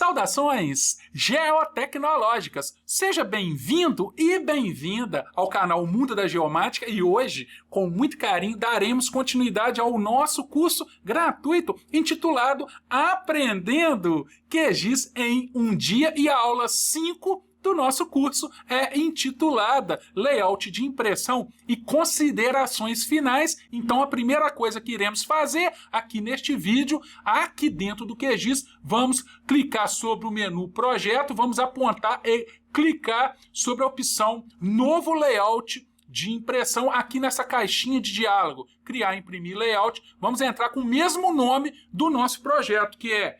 Saudações geotecnológicas! Seja bem-vindo e bem-vinda ao canal Mundo da Geomática e hoje, com muito carinho, daremos continuidade ao nosso curso gratuito intitulado Aprendendo QGIS em um Dia e a aula 5 do nosso curso é intitulada Layout de Impressão e Considerações Finais. Então a primeira coisa que iremos fazer aqui neste vídeo, aqui dentro do QGIS, vamos clicar sobre o menu Projeto, vamos apontar e clicar sobre a opção Novo Layout de Impressão aqui nessa caixinha de diálogo, Criar, Imprimir Layout. Vamos entrar com o mesmo nome do nosso projeto, que é,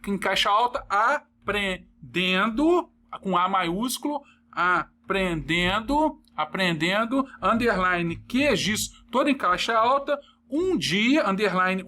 em caixa alta, Aprendendo, com A maiúsculo, aprendendo, underline QGIS, todo em caixa alta, um dia, underline,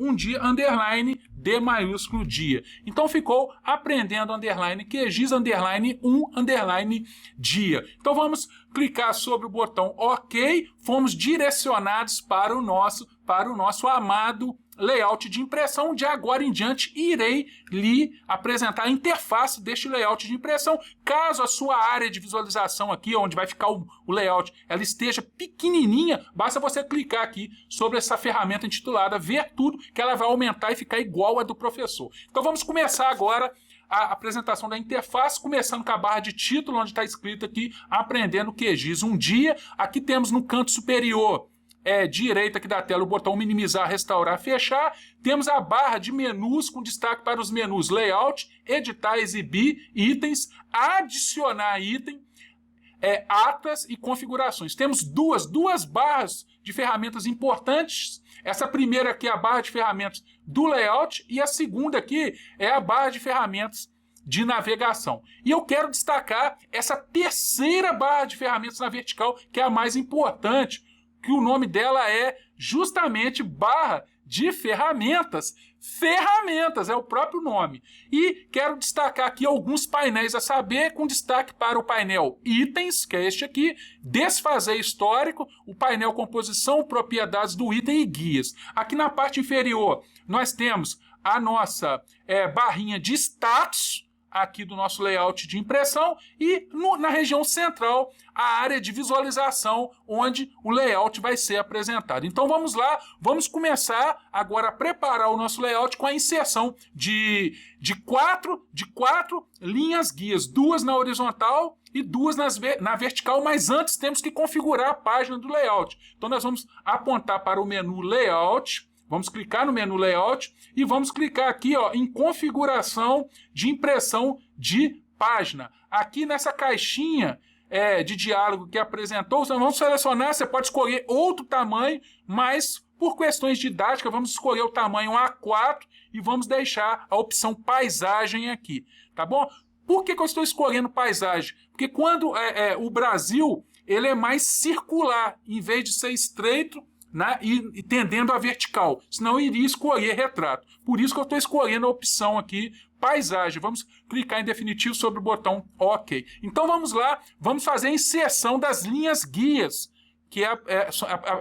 D maiúsculo, dia. Então ficou aprendendo, underline, QGIS, underline, underline, dia. Então vamos clicar sobre o botão OK, fomos direcionados para o nosso amado layout de impressão. De agora em diante irei lhe apresentar a interface deste layout de impressão. Caso a sua área de visualização aqui, onde vai ficar o layout, ela esteja pequenininha, basta você clicar aqui sobre essa ferramenta intitulada Ver Tudo, que ela vai aumentar e ficar igual a do professor. Então vamos começar agora a apresentação da interface, começando com a barra de título, onde está escrito aqui Aprendendo QGIS um dia. Aqui temos no canto superior direita aqui da tela o botão minimizar, restaurar, fechar. Temos a barra de menus com destaque para os menus Layout, Editar, Exibir, Itens, Adicionar item, Atas e Configurações. Temos duas barras de ferramentas importantes. Essa primeira aqui é a barra de ferramentas do Layout e a segunda aqui é a barra de ferramentas de navegação. E eu quero destacar essa terceira barra de ferramentas na vertical, que é a mais importante, que o nome dela é justamente barra de ferramentas. Ferramentas é o próprio nome. E quero destacar aqui alguns painéis a saber, com destaque para o painel Itens, que é este aqui, Desfazer Histórico, o painel Composição, Propriedades do Item e Guias. Aqui na parte inferior nós temos a nossa barrinha de status, aqui do nosso layout de impressão, e na região central a área de visualização, onde o layout vai ser apresentado. Então vamos lá, vamos começar agora a preparar o nosso layout com a inserção de quatro linhas guias, duas na horizontal e duas na vertical, mas antes temos que configurar a página do layout. Então nós vamos apontar para o menu Layout, vamos clicar no menu Layout e vamos clicar aqui em Configuração de Impressão de Página. Aqui nessa caixinha de diálogo que apresentou, vamos selecionar, você pode escolher outro tamanho, mas por questões didáticas vamos escolher o tamanho A4 e vamos deixar a opção Paisagem aqui, tá bom? Por que eu estou escolhendo paisagem? Porque quando o Brasil ele é mais circular, em vez de ser estreito, e tendendo a vertical, senão eu iria escolher retrato. Por isso que eu estou escolhendo a opção aqui, paisagem. Vamos clicar em definitivo sobre o botão OK. Então vamos lá, vamos fazer a inserção das linhas guias, que é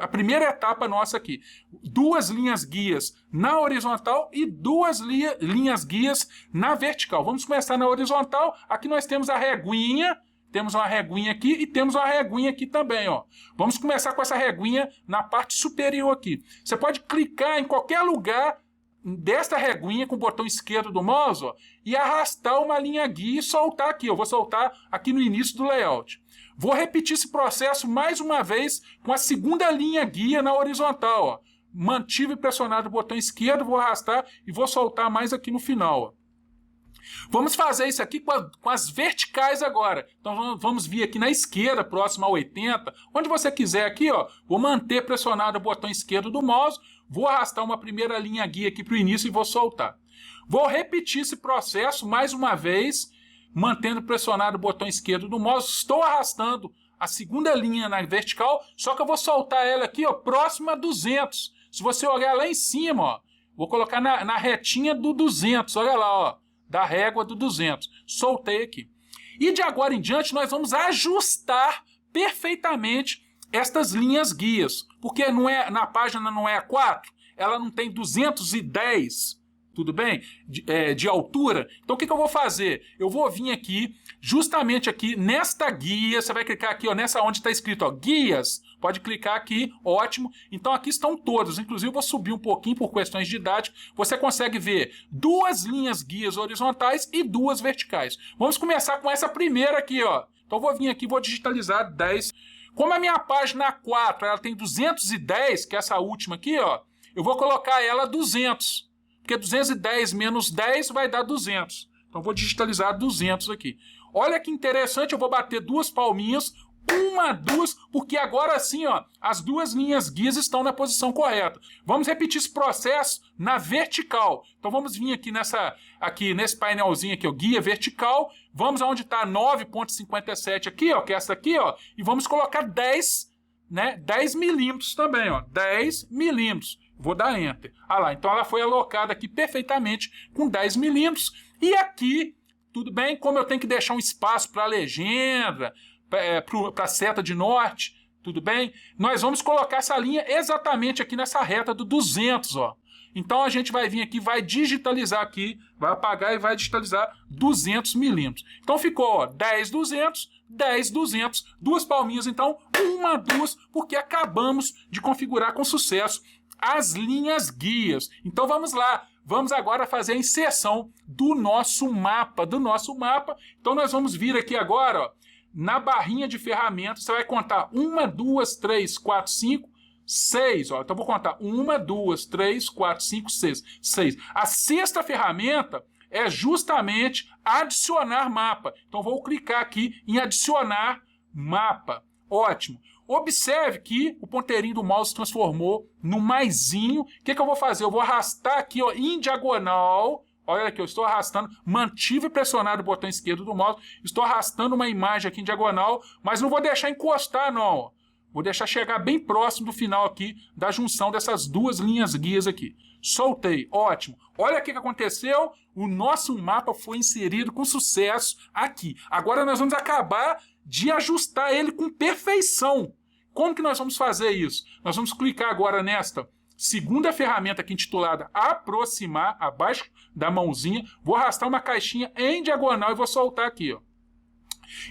a primeira etapa nossa aqui. Duas linhas guias na horizontal e duas linhas guias na vertical. Vamos começar na horizontal. Aqui nós temos a reguinha. Temos uma reguinha aqui e temos uma reguinha aqui também, ó. Vamos começar com essa reguinha na parte superior aqui. Você pode clicar em qualquer lugar desta reguinha com o botão esquerdo do mouse, ó, e arrastar uma linha guia e soltar aqui. Eu vou soltar aqui no início do layout. Vou repetir esse processo mais uma vez com a segunda linha guia na horizontal, ó. Mantive pressionado o botão esquerdo, vou arrastar e vou soltar mais aqui no final, ó. Vamos fazer isso aqui com as verticais agora. Então vamos vir aqui na esquerda, próximo a 80, onde você quiser aqui, ó. Vou manter pressionado o botão esquerdo do mouse, vou arrastar uma primeira linha guia aqui para o início e vou soltar. Vou repetir esse processo mais uma vez, mantendo pressionado o botão esquerdo do mouse. Estou arrastando a segunda linha na vertical, só que eu vou soltar ela aqui, ó, próximo a 200. Se você olhar lá em cima, ó, vou colocar na retinha do 200, olha lá, ó. Da régua do 200. Soltei aqui. E de agora em diante nós vamos ajustar perfeitamente estas linhas guias. Porque na página não é A4, ela não tem 210 tudo bem? De altura. Então, o que eu vou fazer? Eu vou vir aqui, justamente aqui, nesta guia, você vai clicar aqui, ó, nessa onde está escrito, ó, guias. Pode clicar aqui, ótimo. Então, aqui estão todos. Inclusive, eu vou subir um pouquinho por questões didáticas. Você consegue ver 2 linhas guias horizontais e 2 verticais. Vamos começar com essa primeira aqui, ó. Então, eu vou vir aqui, vou digitalizar 10. Como a minha página 4, ela tem 210, que é essa última aqui, ó, eu vou colocar ela 200. Porque 210 menos 10 vai dar 200. Então, vou digitalizar 200 aqui. Olha que interessante, eu vou bater 2 palminhas, 1, 2, porque agora sim, ó, as 2 linhas guias estão na posição correta. Vamos repetir esse processo na vertical. Então, vamos vir aqui nesse painelzinho aqui, ó, guia vertical. Vamos aonde está 9,57 aqui, ó, que é essa aqui, ó, e vamos colocar 10, né, 10 milímetros também, ó, 10 milímetros. Vou dar Enter. Ah lá, então ela foi alocada aqui perfeitamente com 10 milímetros. E aqui, tudo bem, como eu tenho que deixar um espaço para a legenda, para a seta de norte, tudo bem? Nós vamos colocar essa linha exatamente aqui nessa reta do 200, ó. Então a gente vai vir aqui, vai digitalizar aqui, vai apagar e vai digitalizar 200 milímetros. Então ficou, ó, 10, 200, 10, 200, 2 palminhas, então 1, 2, porque acabamos de configurar com sucesso as linhas guias. Então vamos lá, vamos agora fazer a inserção do nosso mapa, Então nós vamos vir aqui agora, ó, na barrinha de ferramentas, você vai contar 1, 2, 3, 4, 5, 6. Ó. Então vou contar 1, 2, 3, 4, 5, 6. 6. A 6ª ferramenta é justamente adicionar mapa. Então vou clicar aqui em adicionar mapa. Ótimo. Observe que o ponteirinho do mouse se transformou no maisinho. O que eu vou fazer? Eu vou arrastar aqui, ó, em diagonal. Olha aqui, eu estou arrastando, mantive pressionado o botão esquerdo do mouse, estou arrastando uma imagem aqui em diagonal, mas não vou deixar encostar, não. Ó. Vou deixar chegar bem próximo do final aqui da junção dessas 2 linhas guias aqui. Soltei, ótimo. Olha o que aconteceu, o nosso mapa foi inserido com sucesso aqui. Agora nós vamos acabar de ajustar ele com perfeição. Como que nós vamos fazer isso? Nós vamos clicar agora nesta 2ª ferramenta aqui intitulada Aproximar, abaixo da mãozinha. Vou arrastar uma caixinha em diagonal e vou soltar aqui, ó.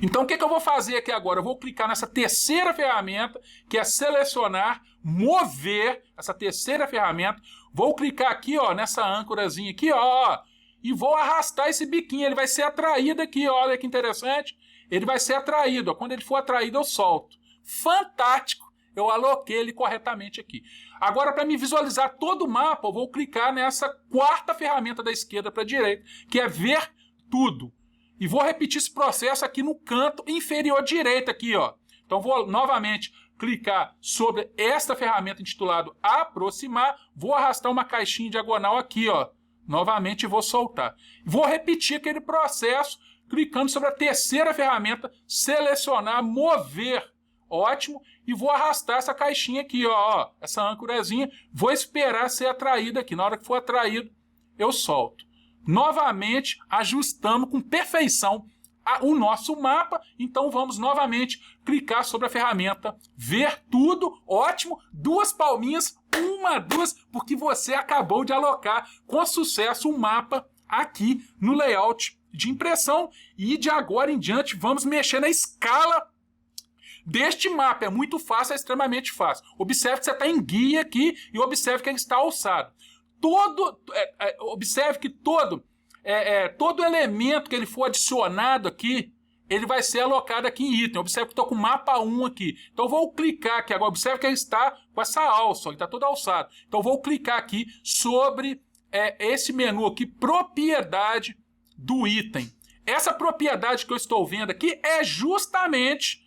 Então, o que eu vou fazer aqui agora? Eu vou clicar nessa 3ª ferramenta, que é Selecionar, Mover, essa 3ª ferramenta. Vou clicar aqui, ó, nessa âncorazinha aqui, ó, e vou arrastar esse biquinho. Ele vai ser atraído aqui, ó, olha que interessante. Ele vai ser atraído, ó. Quando ele for atraído, eu solto. Fantástico! Eu aloquei ele corretamente aqui. Agora, para me visualizar todo o mapa, eu vou clicar nessa 4ª ferramenta da esquerda para a direita, que é Ver Tudo. E vou repetir esse processo aqui no canto inferior direito aqui, ó. Então, vou novamente clicar sobre esta ferramenta intitulada Aproximar, vou arrastar uma caixinha diagonal aqui, ó. Novamente, vou soltar. Vou repetir aquele processo clicando sobre a 3ª ferramenta, Selecionar, Mover. Ótimo. E vou arrastar essa caixinha aqui, ó, essa âncorazinha. Vou esperar ser atraída aqui. Na hora que for atraído, eu solto. Novamente, ajustamos com perfeição o nosso mapa. Então, vamos novamente clicar sobre a ferramenta Ver Tudo. Ótimo. 2 palminhas, 1, 2, porque você acabou de alocar com sucesso um mapa aqui no layout de impressão. E de agora em diante, vamos mexer na escala deste mapa. É muito fácil, é extremamente fácil. Observe que você está em guia aqui e observe que ele está alçado. Observe que todo elemento que ele for adicionado aqui, ele vai ser alocado aqui em item. Observe que estou com o mapa 1 aqui. Então eu vou clicar aqui agora. Observe que ele está com essa alça, ele está todo alçado. Então eu vou clicar aqui sobre esse menu aqui, propriedade do item. Essa propriedade que eu estou vendo aqui é justamente,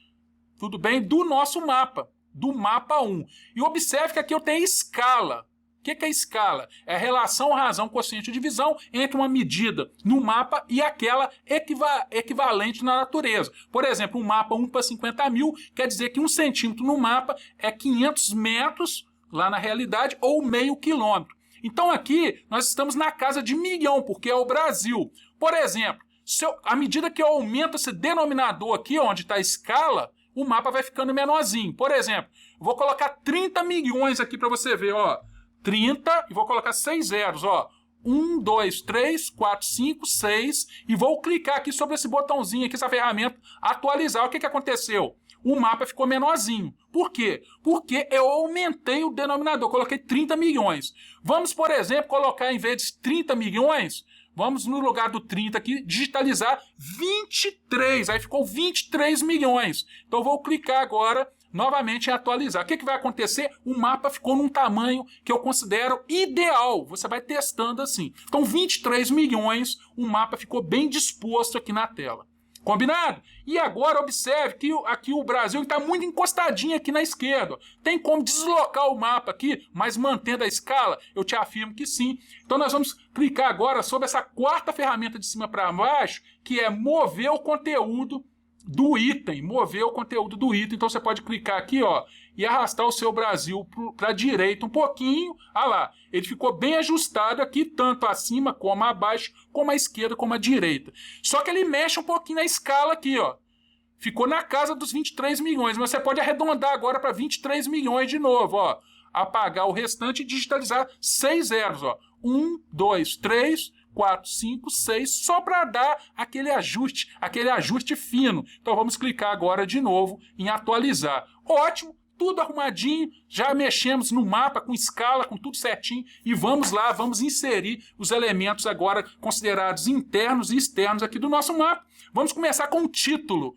tudo bem, do nosso mapa, do mapa 1. E observe que aqui eu tenho escala. O que é escala? É a relação razão quociente de divisão entre uma medida no mapa e aquela equivalente na natureza. Por exemplo, um mapa 1 para 50 mil quer dizer que 1 centímetro no mapa é 500 metros lá na realidade ou meio quilômetro. Então aqui nós estamos na casa de milhão, porque é o Brasil. Por exemplo, à medida que eu aumento esse denominador aqui, onde está a escala, o mapa vai ficando menorzinho. Por exemplo, vou colocar 30 milhões aqui para você ver, ó. 30 e vou colocar 6 zeros, ó. 1, 2, 3, 4, 5, 6 e vou clicar aqui sobre esse botãozinho aqui, essa ferramenta, atualizar. O que aconteceu? O mapa ficou menorzinho. Por quê? Porque eu aumentei o denominador, coloquei 30 milhões. Vamos, por exemplo, colocar em vez de 30 milhões, vamos no lugar do 30 aqui, digitalizar 23. Aí ficou 23 milhões. Então eu vou clicar agora novamente em atualizar. O que vai acontecer? O mapa ficou num tamanho que eu considero ideal. Você vai testando assim. Então 23 milhões, o mapa ficou bem disposto aqui na tela. Combinado? E agora observe que aqui o Brasil está muito encostadinho aqui na esquerda. Tem como deslocar o mapa aqui, mas mantendo a escala? Eu te afirmo que sim. Então nós vamos clicar agora sobre essa quarta ferramenta de cima para baixo, que é mover o conteúdo do item. Mover o conteúdo do item. Então você pode clicar aqui, ó, e arrastar o seu Brasil para a direita um pouquinho. Ah lá, ele ficou bem ajustado aqui, tanto acima como abaixo, como à esquerda como à direita. Só que ele mexe um pouquinho na escala aqui, ó. Ficou na casa dos 23 milhões, mas você pode arredondar agora para 23 milhões de novo, ó. Apagar o restante e digitalizar 6 zeros, ó. 1, 2, 3, 4, 5, 6, só para dar aquele ajuste fino. Então vamos clicar agora de novo em atualizar. Ótimo! Tudo arrumadinho, já mexemos no mapa com escala, com tudo certinho e vamos lá, vamos inserir os elementos agora considerados internos e externos aqui do nosso mapa. Vamos começar com o título,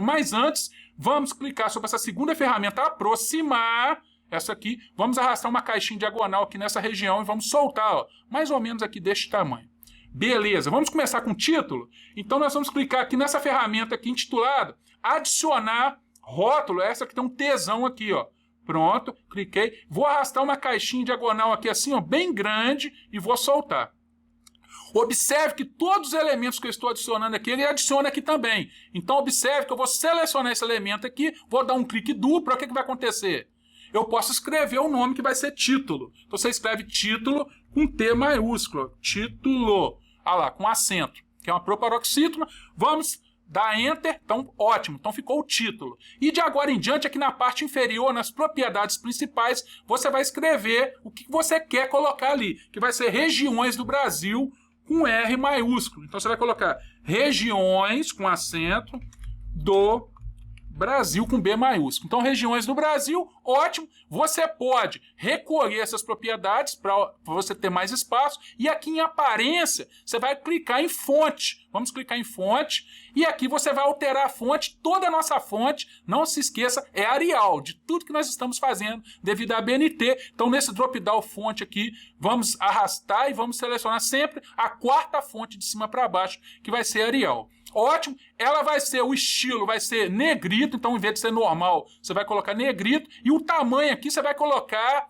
mas antes vamos clicar sobre essa segunda ferramenta, aproximar, essa aqui, vamos arrastar uma caixinha diagonal aqui nessa região e vamos soltar, ó, mais ou menos aqui deste tamanho. Beleza, vamos começar com o título? Então nós vamos clicar aqui nessa ferramenta aqui intitulada adicionar rótulo, essa que tem um Tzão aqui, ó. Pronto, cliquei. Vou arrastar uma caixinha diagonal aqui assim, ó, bem grande e vou soltar. Observe que todos os elementos que eu estou adicionando aqui, ele adiciona aqui também. Então observe que eu vou selecionar esse elemento aqui, vou dar um clique duplo, o que vai acontecer? Eu posso escrever o nome que vai ser título. Então você escreve título com T maiúsculo, título, ah lá, com acento, que é uma proparoxítona. Vamos dá Enter, então ótimo, então ficou o título. E de agora em diante, aqui na parte inferior, nas propriedades principais, você vai escrever o que você quer colocar ali, que vai ser regiões do Brasil com R maiúsculo. Então você vai colocar regiões com acento do Brasil com B maiúsculo. Então, regiões do Brasil, ótimo. Você pode recolher essas propriedades para você ter mais espaço. E aqui em aparência, você vai clicar em fonte. Vamos clicar em fonte. E aqui você vai alterar a fonte. Toda a nossa fonte, não se esqueça, é Arial, de tudo que nós estamos fazendo devido à BNT. Então, nesse drop-down fonte aqui, vamos arrastar e vamos selecionar sempre a quarta fonte de cima para baixo, que vai ser Arial. Ótimo, ela vai ser, o estilo vai ser negrito, então em vez de ser normal, você vai colocar negrito, e o tamanho aqui você vai colocar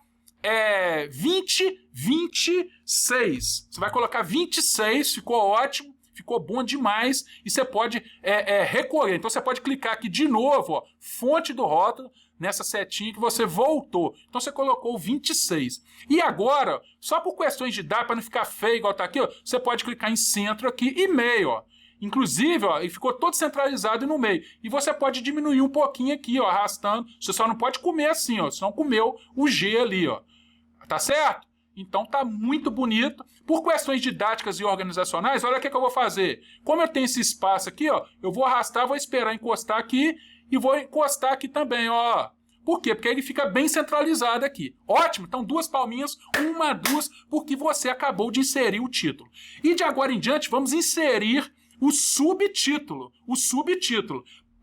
26. Você vai colocar 26, ficou ótimo, ficou bom demais, e você pode recorrer. Então você pode clicar aqui de novo, ó, fonte do rótulo, nessa setinha que você voltou. Então você colocou 26. E agora, só por questões de dar, para não ficar feio igual tá aqui, ó, você pode clicar em centro aqui e meio, ó. Inclusive, ó, ele ficou todo centralizado no meio. E você pode diminuir um pouquinho aqui, ó, arrastando. Você só não pode comer assim, ó, senão comeu o G ali, ó. Tá certo? Então tá muito bonito. Por questões didáticas e organizacionais, olha o que eu vou fazer. Como eu tenho esse espaço aqui, ó, eu vou arrastar, vou esperar encostar aqui e vou encostar aqui também, ó. Por quê? Porque ele fica bem centralizado aqui. Ótimo, então 2 palminhas, 1, 2, porque você acabou de inserir o título. E de agora em diante, vamos inserir o subtítulo.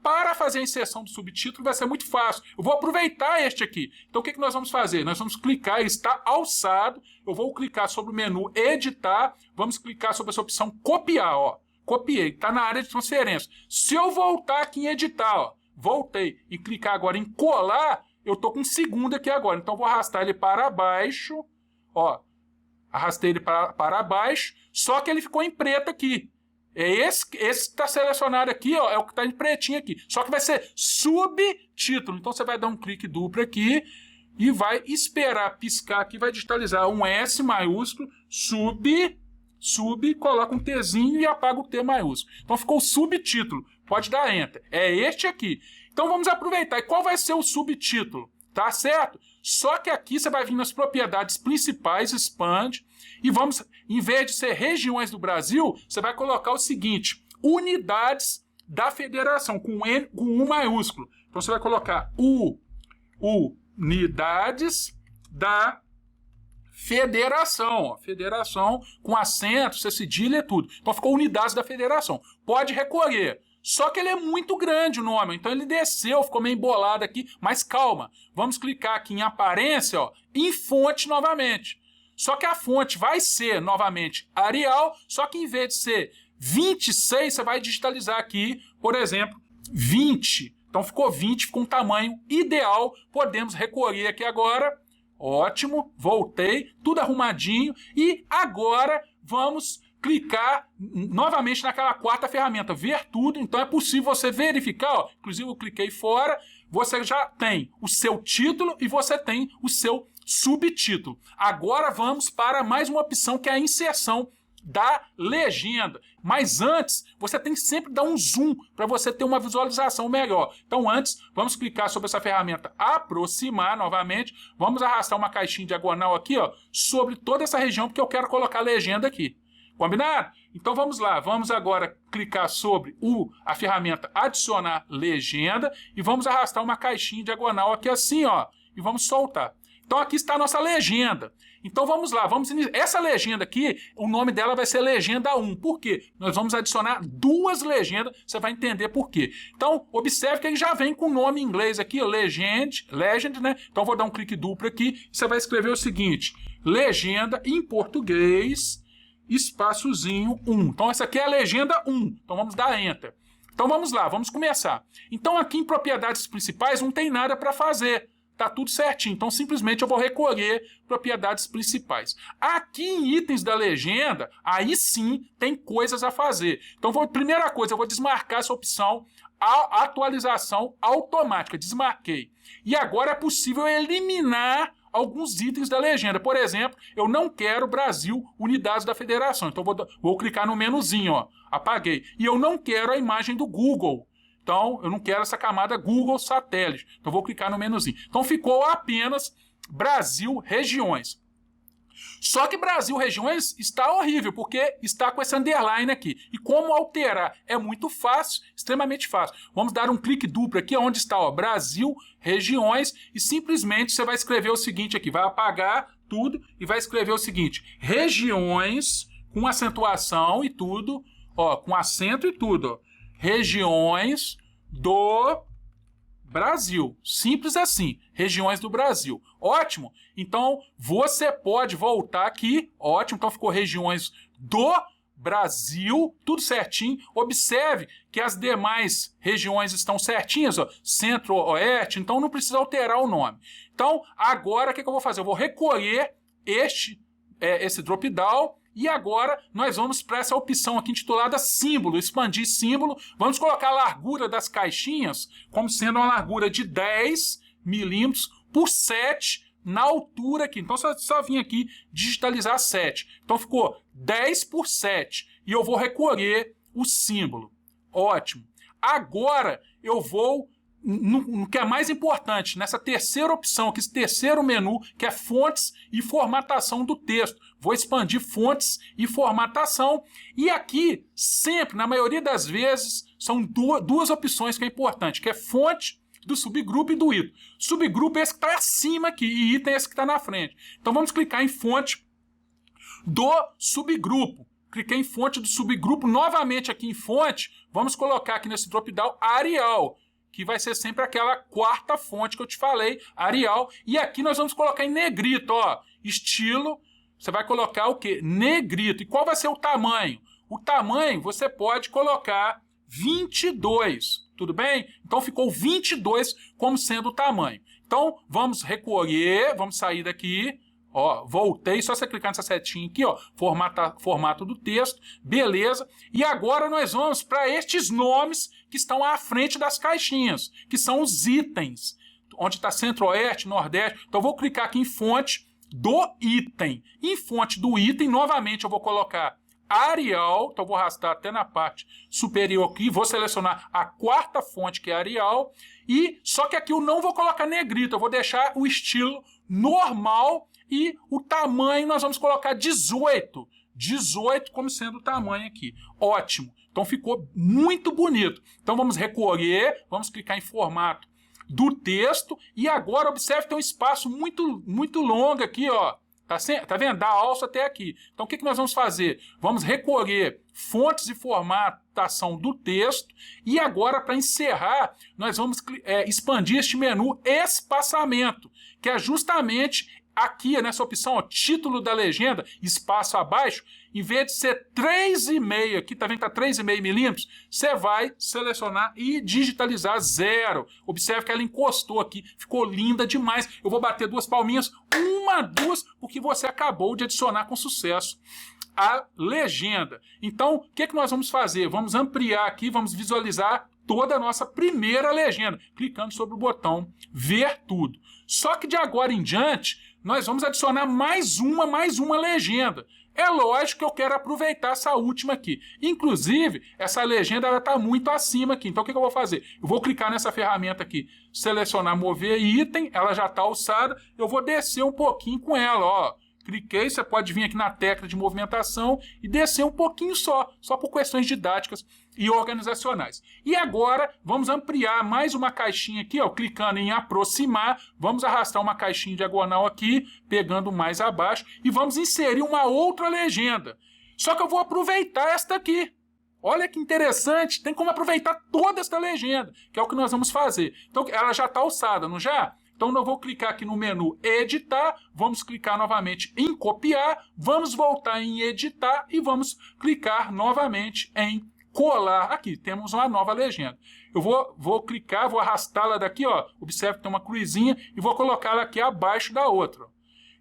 Para fazer a inserção do subtítulo vai ser muito fácil. Eu vou aproveitar este aqui. Então o que nós vamos fazer? Nós vamos clicar, ele está alçado. Eu vou clicar sobre o menu editar. Vamos clicar sobre essa opção copiar. Ó. Copiei, está na área de transferência. Se eu voltar aqui em editar, ó, voltei, e clicar agora em colar, eu estou com um segundo aqui agora. Então vou arrastar ele para baixo. Ó, arrastei ele para baixo, só que ele ficou em preto aqui. É esse que está selecionado aqui, ó, é o que está em pretinho aqui. Só que vai ser subtítulo. Então você vai dar um clique duplo aqui e vai esperar piscar aqui, vai digitalizar um S maiúsculo, coloca um Tzinho e apaga o T maiúsculo. Então ficou o subtítulo. Pode dar Enter. É este aqui. Então vamos aproveitar. E qual vai ser o subtítulo? Tá certo? Só que aqui você vai vir nas propriedades principais, expande, e vamos, em vez de ser regiões do Brasil, você vai colocar o seguinte, unidades da federação, com U maiúsculo. Então você vai colocar unidades da federação, ó, federação com acento, cedilha e tudo. Então ficou unidades da federação. Pode recolher. Só que ele é muito grande o nome, então ele desceu, ficou meio embolado aqui, mas calma. Vamos clicar aqui em aparência, ó, em fonte novamente. Só que a fonte vai ser novamente Arial, só que em vez de ser 26, você vai digitalizar aqui, por exemplo, 20. Então ficou 20, ficou um tamanho ideal. Podemos recolher aqui agora. Ótimo, voltei, tudo arrumadinho. E agora vamos clicar novamente naquela quarta ferramenta, ver tudo. Então é possível você verificar, ó, inclusive eu cliquei fora, você já tem o seu título e você tem o seu subtítulo. Agora vamos para mais uma opção que é a inserção da legenda. Mas antes, você tem que sempre dar um zoom para você ter uma visualização melhor. Então antes, vamos clicar sobre essa ferramenta aproximar novamente. Vamos arrastar uma caixinha diagonal aqui, ó, sobre toda essa região, porque eu quero colocar a legenda aqui. Combinado? Então vamos lá, vamos agora clicar sobre a ferramenta adicionar legenda e vamos arrastar uma caixinha diagonal aqui assim, ó, e vamos soltar. Então aqui está a nossa legenda. Então vamos lá, essa legenda aqui, o nome dela vai ser legenda 1. Por quê? Nós vamos adicionar duas legendas, você vai entender por quê. Então observe que ele já vem com o nome em inglês aqui, legend, né? Então vou dar um clique duplo aqui, e você vai escrever o seguinte, legenda em português, espaçozinho 1. Então essa aqui é a legenda 1. Então vamos dar Enter. Então vamos lá, vamos começar. Então aqui em propriedades principais não tem nada para fazer. Tá tudo certinho. Então simplesmente eu vou recolher propriedades principais. Aqui em itens da legenda, aí sim tem coisas a fazer. Então primeira coisa, eu vou desmarcar essa opção a atualização automática. Desmarquei. E agora é possível eliminar alguns itens da legenda. Por exemplo, eu não quero Brasil, unidades da federação. Então vou clicar no menuzinho, ó, apaguei. E eu não quero a imagem do Google. Então eu não quero essa camada Google Satélite. Então vou clicar no menuzinho. Então ficou apenas Brasil, regiões. Só que Brasil Regiões está horrível, porque está com esse underline aqui. E como alterar? É muito fácil, extremamente fácil. Vamos dar um clique duplo aqui, onde está, ó, Brasil Regiões, e simplesmente você vai escrever o seguinte aqui, vai apagar tudo e vai escrever o seguinte, regiões, com acentuação e tudo, ó, com acento e tudo, ó, regiões do Brasil. Simples assim. Regiões do Brasil. Ótimo. Então, você pode voltar aqui. Ótimo. Então, ficou regiões do Brasil. Tudo certinho. Observe que as demais regiões estão certinhas. Ó, Centro-Oeste. Então, não precisa alterar o nome. Então, agora, o que eu vou fazer? Eu vou recolher esse drop-down. E agora nós vamos para essa opção aqui intitulada símbolo, expandir símbolo. Vamos colocar a largura das caixinhas como sendo uma largura de 10 milímetros por 7 na altura aqui. Então só vim aqui digitalizar 7. Então ficou 10 por 7 e eu vou recolher o símbolo. Ótimo. Agora eu vou no que é mais importante, nessa terceira opção aqui, esse terceiro menu, que é fontes e formatação do texto. Vou expandir fontes e formatação. E aqui, sempre, na maioria das vezes, são duas opções que é importante, que é fonte do subgrupo e do item. Subgrupo é esse que está acima aqui e item é esse que está na frente. Então vamos clicar em fonte do subgrupo. Cliquei em fonte do subgrupo, novamente aqui em fonte, vamos colocar aqui nesse drop-down Arial, que vai ser sempre aquela quarta fonte que eu te falei, Arial. E aqui nós vamos colocar em negrito, ó, estilo, você vai colocar o quê? Negrito. E qual vai ser o tamanho? O tamanho você pode colocar 22, tudo bem? Então ficou 22 como sendo o tamanho. Então vamos recolher, vamos sair daqui, ó, voltei, só você clicar nessa setinha aqui, ó, formato do texto, beleza. E agora nós vamos para estes nomes que estão à frente das caixinhas, que são os itens, onde está Centro-Oeste, Nordeste. Então eu vou clicar aqui em fonte do item. Em fonte do item, novamente eu vou colocar Arial, então vou arrastar até na parte superior aqui, vou selecionar a quarta fonte, que é Arial, e só que aqui eu não vou colocar negrito, eu vou deixar o estilo normal e o tamanho nós vamos colocar 18. 18 como sendo o tamanho aqui. Ótimo. Então ficou muito bonito. Então vamos recolher, vamos clicar em formato do texto e agora observe que tem um espaço muito longo aqui, ó. Tá vendo? Da alça até aqui. Então o que nós vamos fazer? Vamos recolher fontes e formatação do texto e agora para encerrar nós vamos expandir este menu espaçamento, que é justamente aqui nessa opção, ó, título da legenda, espaço abaixo, em vez de ser 3,5, aqui tá vendo que tá 3,5 milímetros, você vai selecionar e digitalizar 0. Observe que ela encostou aqui, ficou linda demais. Eu vou bater 2 palminhas, 1, 2, porque você acabou de adicionar com sucesso a legenda. Então, o que nós vamos fazer? Vamos ampliar aqui, vamos visualizar toda a nossa primeira legenda, clicando sobre o botão Ver Tudo. Só que de agora em diante, nós vamos adicionar mais uma legenda. É lógico que eu quero aproveitar essa última aqui. Inclusive, essa legenda está muito acima aqui. Então, o que eu vou fazer? Eu vou clicar nessa ferramenta aqui, selecionar, mover item, ela já está alçada, eu vou descer um pouquinho com ela, ó. Cliquei, você pode vir aqui na tecla de movimentação e descer um pouquinho só por questões didáticas e organizacionais. E agora, vamos ampliar mais uma caixinha aqui, ó, clicando em aproximar, vamos arrastar uma caixinha diagonal aqui, pegando mais abaixo, e vamos inserir uma outra legenda. Só que eu vou aproveitar esta aqui. Olha que interessante, tem como aproveitar toda esta legenda, que é o que nós vamos fazer. Então, ela já está alçada, não já? Então, eu vou clicar aqui no menu Editar, vamos clicar novamente em Copiar, vamos voltar em Editar e vamos clicar novamente em Colar. Aqui, temos uma nova legenda. Eu vou clicar, vou arrastá-la daqui, ó. Observe que tem uma cruzinha e vou colocá-la aqui abaixo da outra.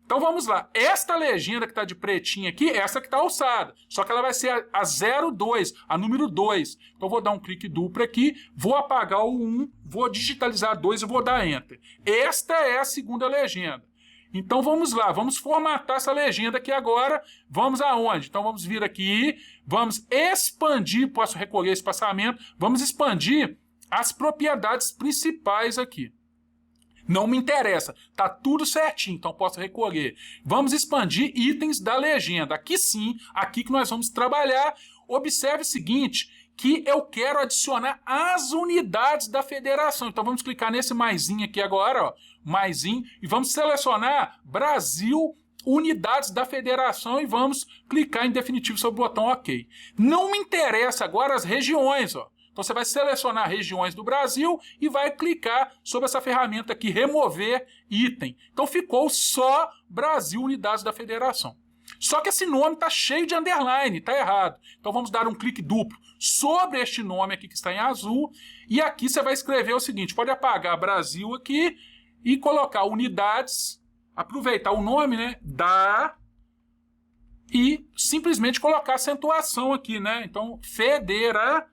Então, vamos lá. Esta legenda que está de pretinho aqui, essa que está alçada. Só que ela vai ser a 02, a número 2. Então, eu vou dar um clique duplo aqui, vou apagar o 1, vou digitalizar 2 e vou dar Enter. Esta é a segunda legenda. Então, vamos lá. Vamos formatar essa legenda aqui agora. Vamos aonde? Então, vamos vir aqui, vamos expandir, posso recolher espaçamento, vamos expandir as propriedades principais aqui. Não me interessa, tá tudo certinho, então posso recolher. Vamos expandir itens da legenda. Aqui sim, aqui que nós vamos trabalhar. Observe o seguinte, que eu quero adicionar as unidades da federação. Então vamos clicar nesse maisinho aqui agora, ó, maisinho, e vamos selecionar Brasil, unidades da federação e vamos clicar em definitivo sobre o botão OK. Não me interessa agora as regiões, ó. Então você vai selecionar regiões do Brasil e vai clicar sobre essa ferramenta aqui, remover item. Então ficou só Brasil, unidades da federação. Só que esse nome está cheio de underline, está errado. Então vamos dar um clique duplo sobre este nome aqui que está em azul. E aqui você vai escrever o seguinte, pode apagar Brasil aqui e colocar unidades, aproveitar o nome, né, da... e simplesmente colocar acentuação aqui, né? Então, federação.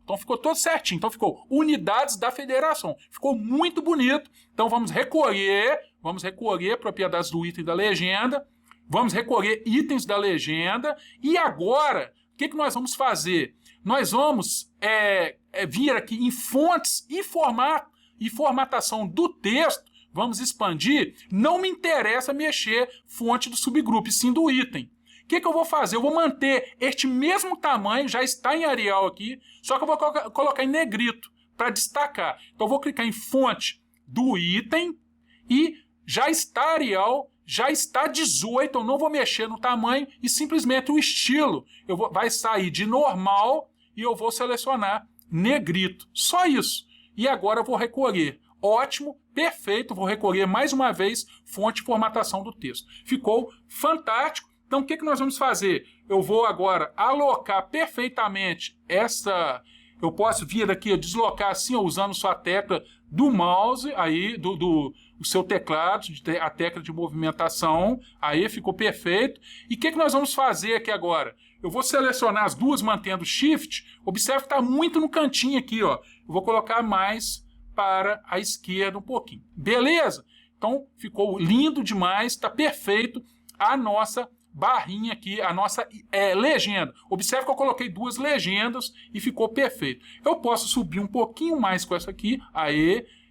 Então ficou todo certinho. Então ficou unidades da federação. Ficou muito bonito. Então vamos recolher propriedades do item da legenda, vamos recolher itens da legenda e agora, o que nós vamos fazer? Nós vamos vir aqui em fontes e formato e formatação do texto, vamos expandir, não me interessa mexer fonte do subgrupo, e sim do item. O que eu vou fazer? Eu vou manter este mesmo tamanho, já está em Arial aqui, só que eu vou colocar em negrito para destacar. Então eu vou clicar em fonte do item e já está Arial, já está 18, eu não vou mexer no tamanho e simplesmente o estilo vai sair de normal e eu vou selecionar negrito. Só isso. E agora eu vou recolher. Ótimo, perfeito, vou recolher mais uma vez fonte e formatação do texto. Ficou fantástico. Então, o que nós vamos fazer? Eu vou agora alocar perfeitamente essa... Eu posso vir aqui, deslocar assim, usando sua tecla do mouse, aí, o seu teclado, a tecla de movimentação. Aí, ficou perfeito. E o que nós vamos fazer aqui agora? Eu vou selecionar as duas mantendo Shift. Observe que está muito no cantinho aqui, ó. Eu vou colocar mais para a esquerda um pouquinho. Beleza? Então, ficou lindo demais, está perfeito a nossa barrinha aqui, a nossa legenda. Observe que eu coloquei 2 legendas e ficou perfeito. Eu posso subir um pouquinho mais com essa aqui,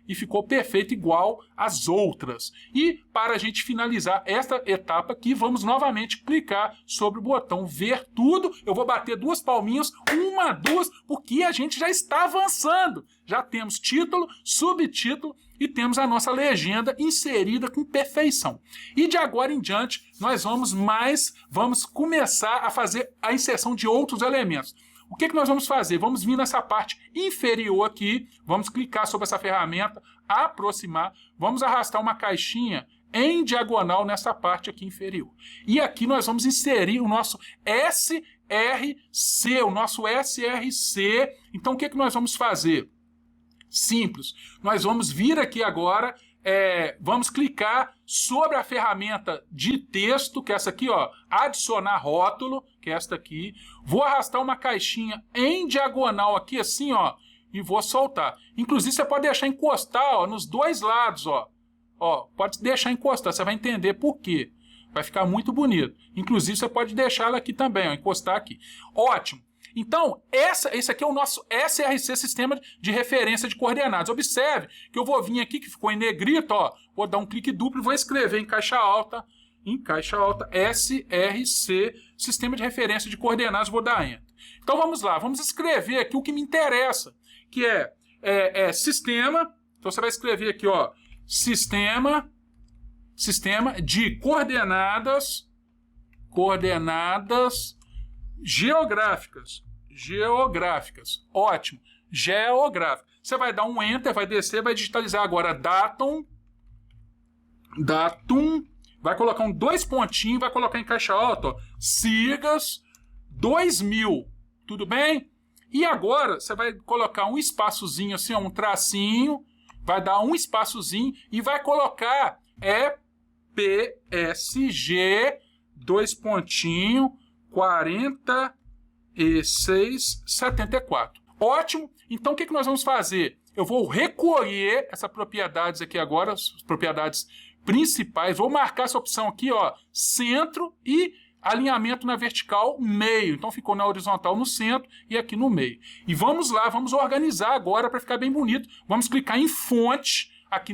e ficou perfeito igual às outras. E para a gente finalizar esta etapa aqui, vamos novamente clicar sobre o botão ver tudo. Eu vou bater 2 palminhas, 1, 2, porque a gente já está avançando. Já temos título, subtítulo e temos a nossa legenda inserida com perfeição. E de agora em diante, nós vamos começar a fazer a inserção de outros elementos. O que nós vamos fazer? Vamos vir nessa parte inferior aqui, vamos clicar sobre essa ferramenta, aproximar, vamos arrastar uma caixinha em diagonal nessa parte aqui inferior. E aqui nós vamos inserir o nosso SRC, Então o que nós vamos fazer? Simples. Nós vamos vir aqui agora, vamos clicar sobre a ferramenta de texto, que é essa aqui, ó, adicionar rótulo, que é esta aqui. Vou arrastar uma caixinha em diagonal aqui, assim, ó, e vou soltar. Inclusive, você pode deixar encostar, ó, nos 2 lados, ó. Ó, pode deixar encostar, você vai entender por quê. Vai ficar muito bonito. Inclusive, você pode deixar ela aqui também, ó, encostar aqui. Ótimo. Então, esse aqui é o nosso SRC, Sistema de Referência de Coordenadas. Observe que eu vou vir aqui, que ficou em negrito, ó, vou dar um clique duplo e vou escrever em caixa alta, SRC, Sistema de Referência de Coordenadas, vou dar Enter. Então, vamos lá, vamos escrever aqui o que me interessa, que é sistema, então você vai escrever aqui, ó, sistema de coordenadas geográficas. Ótimo. Geográfica. Você vai dar um Enter, vai descer, vai digitalizar agora datum, vai colocar 2 pontinhos, vai colocar em caixa alta, ó, siglas 2000. Tudo bem? E agora você vai colocar um espaçozinho assim, ó, um tracinho, vai dar um espaçozinho e vai colocar PSG 2 pontinhos 4674. Ótimo. Então o que nós vamos fazer? Eu vou recolher essas propriedades aqui agora, as propriedades principais. Vou marcar essa opção aqui, ó, centro e alinhamento na vertical, meio. Então ficou na horizontal no centro e aqui no meio. E vamos lá, vamos organizar agora para ficar bem bonito. Vamos clicar em fonte aqui aqui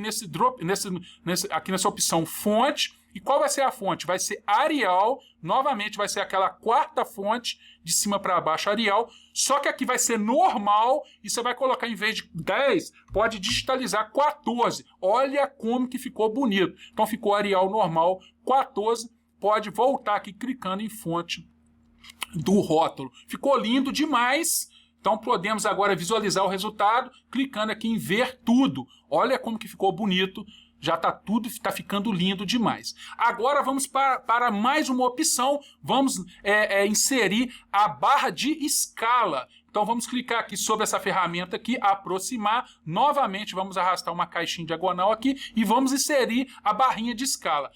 nessa opção fonte. E qual vai ser a fonte? Vai ser Arial, novamente vai ser aquela 4ª fonte, de cima para baixo Arial, só que aqui vai ser normal, e você vai colocar, em vez de 10, pode digitalizar 14. Olha como que ficou bonito. Então ficou Arial normal, 14, pode voltar aqui clicando em fonte do rótulo. Ficou lindo demais. Então podemos agora visualizar o resultado, clicando aqui em ver tudo. Olha como que ficou bonito. Já está ficando lindo demais. Agora vamos para mais uma opção. Vamos inserir a barra de escala. Então vamos clicar aqui sobre essa ferramenta aqui, aproximar. Novamente vamos arrastar uma caixinha diagonal aqui e vamos inserir a barrinha de escala.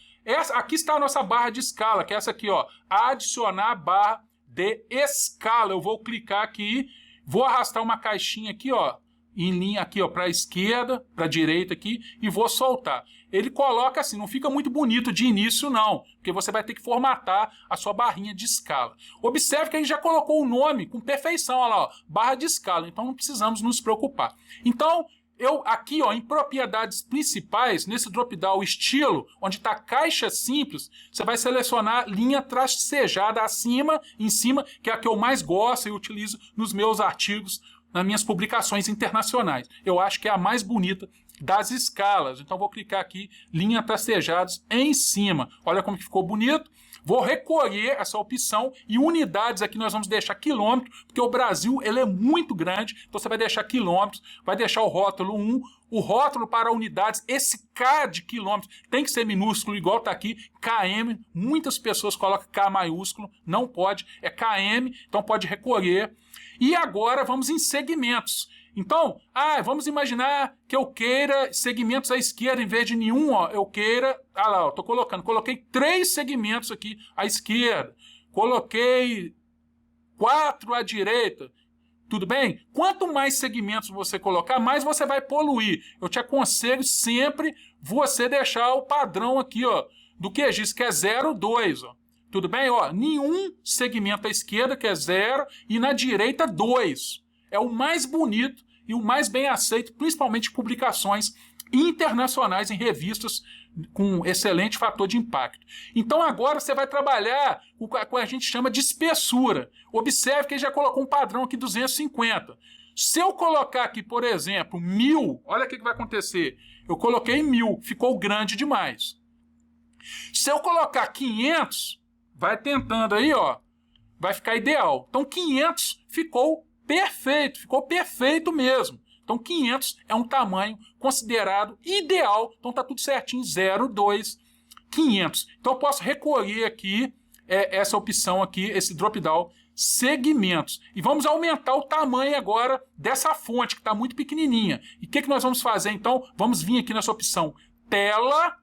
Aqui está a nossa barra de escala, que é essa aqui, ó, adicionar barra de escala. Eu vou clicar aqui, vou arrastar uma caixinha aqui, ó, em linha aqui, ó, para a esquerda, para a direita aqui, e vou soltar. Ele coloca assim, não fica muito bonito de início não, porque você vai ter que formatar a sua barrinha de escala. Observe que a gente já colocou o nome com perfeição, olha lá, ó, barra de escala, então não precisamos nos preocupar. Então, eu aqui, ó, em propriedades principais, nesse drop-down estilo, onde está caixa simples, você vai selecionar linha tracejada acima, em cima, que é a que eu mais gosto e utilizo nos meus artigos, nas minhas publicações internacionais. Eu acho que é a mais bonita das escalas. Então vou clicar aqui, linha tracejadas em cima. Olha como que ficou bonito. Vou recolher essa opção e unidades aqui nós vamos deixar quilômetro, porque o Brasil ele é muito grande, então você vai deixar quilômetros, vai deixar o rótulo 1, o rótulo para unidades, esse K de quilômetros tem que ser minúsculo, igual está aqui, KM, muitas pessoas colocam K maiúsculo, não pode, é KM, então pode recolher. E agora vamos em segmentos. Então, vamos imaginar que eu queira segmentos à esquerda em vez de nenhum, ó, eu queira, lá, ó, coloquei 3 segmentos aqui à esquerda, coloquei 4 à direita, tudo bem? Quanto mais segmentos você colocar, mais você vai poluir. Eu te aconselho sempre você deixar o padrão aqui, ó, do QGIS, que é 0,2, ó. Tudo bem? Ó, nenhum segmento à esquerda, que é 0, e na direita 2. É o mais bonito e o mais bem aceito, principalmente em publicações internacionais em revistas com excelente fator de impacto. Então agora você vai trabalhar com o que a gente chama de espessura. Observe que ele já colocou um padrão aqui 250. Se eu colocar aqui, por exemplo, 1000, olha o que vai acontecer. Eu coloquei 1000, ficou grande demais. Se eu colocar 500, vai tentando aí, ó, vai ficar ideal. Então 500 ficou perfeito mesmo. Então 500 é um tamanho considerado ideal, então tá tudo certinho, 0, 2, 500. Então eu posso recolher aqui essa opção aqui, esse drop-down, segmentos. E vamos aumentar o tamanho agora dessa fonte, que está muito pequenininha. E o que nós vamos fazer então? Vamos vir aqui nessa opção tela,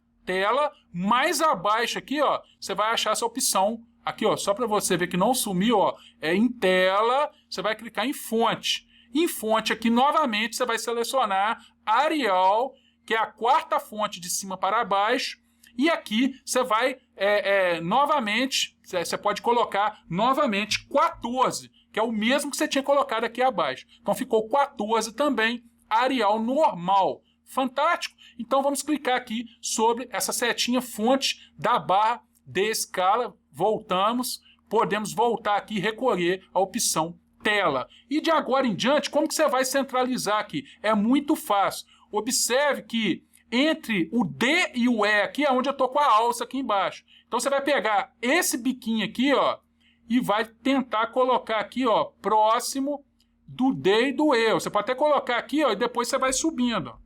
mais abaixo aqui, ó, você vai achar essa opção aqui, ó, só para você ver que não sumiu, ó, é em tela, você vai clicar em fonte. Em fonte aqui, novamente, você vai selecionar Arial, que é a quarta fonte de cima para baixo, e aqui você vai, novamente, você pode colocar novamente 14, que é o mesmo que você tinha colocado aqui abaixo. Então ficou 14 também, Arial normal. Fantástico? Então vamos clicar aqui sobre essa setinha fonte da barra de escala, voltamos, podemos voltar aqui e recolher a opção tela. E de agora em diante, como que você vai centralizar aqui? É muito fácil. Observe que entre o D e o E aqui é onde eu estou com a alça aqui embaixo. Então você vai pegar esse biquinho aqui, ó, e vai tentar colocar aqui, ó, próximo do D e do E. Você pode até colocar aqui, ó, e depois você vai subindo.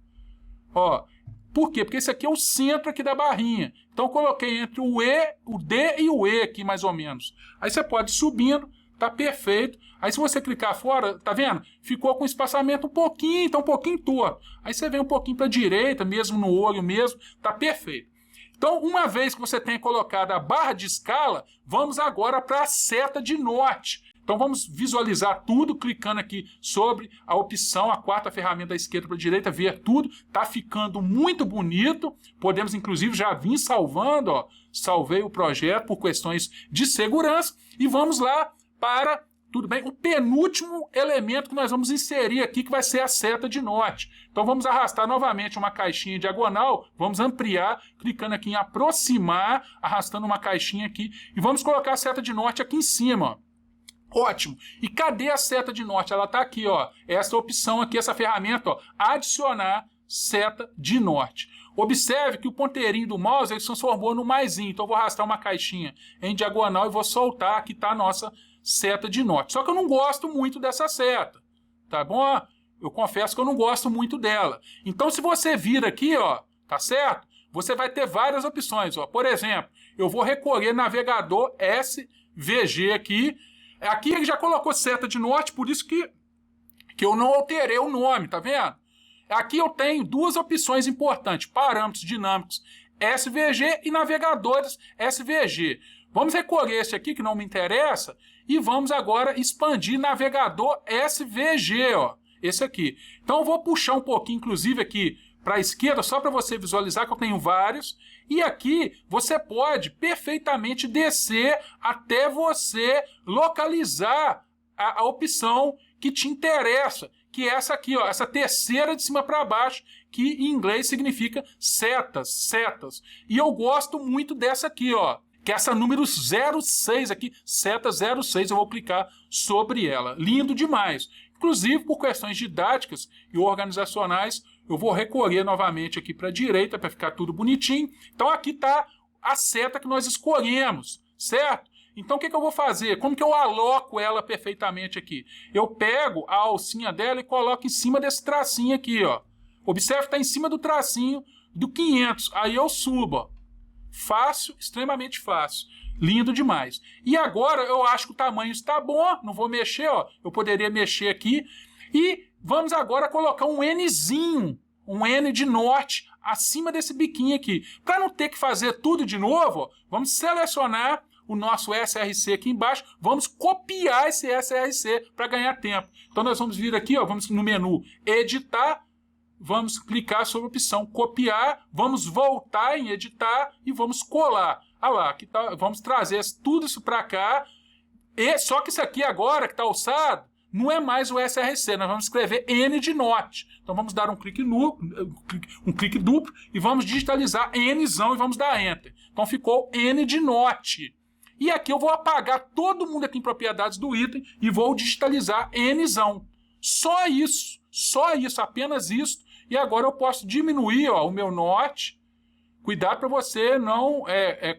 Ó, por quê? Porque esse aqui é o centro aqui da barrinha. Então eu coloquei entre o E, o D e o E aqui mais ou menos. Aí você pode ir subindo, tá perfeito. Aí se você clicar fora, tá vendo? Ficou com espaçamento um pouquinho, então um pouquinho torto. Aí você vem um pouquinho para a direita, mesmo no olho mesmo, tá perfeito. Então, uma vez que você tenha colocado a barra de escala, vamos agora para a seta de norte. Então vamos visualizar tudo, clicando aqui sobre a opção, a quarta ferramenta da esquerda para a direita, ver tudo. Tá ficando muito bonito. Podemos, inclusive, já vir salvando, ó. Salvei o projeto por questões de segurança. E vamos lá para, tudo bem, o penúltimo elemento que nós vamos inserir aqui, que vai ser a seta de norte. Então vamos arrastar novamente uma caixinha diagonal, vamos ampliar, clicando aqui em aproximar, arrastando uma caixinha aqui, e vamos colocar a seta de norte aqui em cima, ó. Ótimo. E cadê a seta de norte? Ela está aqui, ó. Essa opção aqui, essa ferramenta, ó, adicionar seta de norte. Observe que o ponteirinho do mouse ele se transformou no maisinho. Então eu vou arrastar uma caixinha em diagonal e vou soltar. Aqui está a nossa seta de norte. Só que eu não gosto muito dessa seta, tá bom? Eu confesso que eu não gosto muito dela. Então se você vir aqui, ó, tá certo? Você vai ter várias opções, ó. Por exemplo, eu vou recolher navegador SVG aqui. Aqui ele já colocou seta de norte, por isso que eu não alterei o nome, tá vendo? Aqui eu tenho duas opções importantes, parâmetros dinâmicos SVG e navegadores SVG. Vamos recolher esse aqui que não me interessa e vamos agora expandir navegador SVG, ó, esse aqui. Então eu vou puxar um pouquinho, inclusive aqui para a esquerda, só para você visualizar que eu tenho vários. E aqui você pode perfeitamente descer até você localizar a opção que te interessa, que é essa aqui, ó, essa terceira de cima para baixo, que em inglês significa setas. E eu gosto muito dessa aqui, ó, que é essa número 06 aqui, seta 06, eu vou clicar sobre ela. Lindo demais. Inclusive, por questões didáticas e organizacionais, eu vou recolher novamente aqui para a direita para ficar tudo bonitinho. Então aqui está a seta que nós escolhemos, certo? Então o que eu vou fazer? Como que eu aloco ela perfeitamente aqui? Eu pego a alcinha dela e coloco em cima desse tracinho aqui, ó. Observe que está em cima do tracinho do 500. Aí eu subo, ó. Fácil, extremamente fácil. Lindo demais. E agora eu acho que o tamanho está bom, não vou mexer, ó. Eu poderia mexer aqui. E vamos agora colocar um Nzinho, um N de norte, acima desse biquinho aqui. Para não ter que fazer tudo de novo, ó, vamos selecionar o nosso SRC aqui embaixo, vamos copiar esse SRC para ganhar tempo. Então nós vamos vir aqui, ó, vamos no menu editar, vamos clicar sobre a opção copiar, vamos voltar em editar e vamos colar. Ah lá, aqui tá, vamos trazer tudo isso para cá. Só que isso aqui agora, que está alçado, não é mais o SRC, nós vamos escrever N de NOT. Então vamos dar um clique duplo e vamos digitalizar Nzão e vamos dar Enter. Então ficou N de NOT. E aqui eu vou apagar todo mundo aqui em propriedades do item e vou digitalizar Nzão. Só isso, apenas isso. E agora eu posso diminuir o meu NOT. Cuidado para você não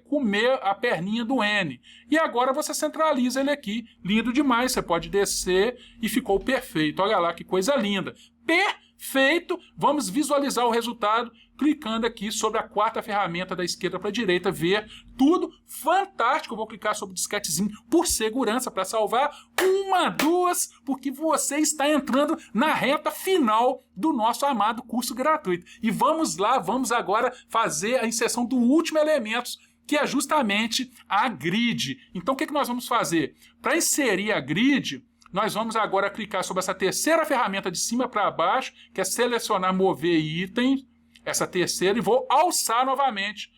comer a perninha do N. E agora você centraliza ele aqui. Lindo demais. Você pode descer e ficou perfeito. Olha lá que coisa linda. Perfeito. Vamos visualizar o resultado clicando aqui sobre a quarta ferramenta da esquerda para a direita. Ver tudo fantástico. Eu vou clicar sobre o disquetezinho por segurança para salvar. 1, 2, porque você está entrando na reta final do nosso amado curso gratuito. E vamos lá, vamos agora fazer a inserção do último elemento, que é justamente a grid. Então o que nós vamos fazer? Para inserir a grid, nós vamos agora clicar sobre essa terceira ferramenta de cima para baixo, que é selecionar mover item, essa terceira, e vou alçar novamente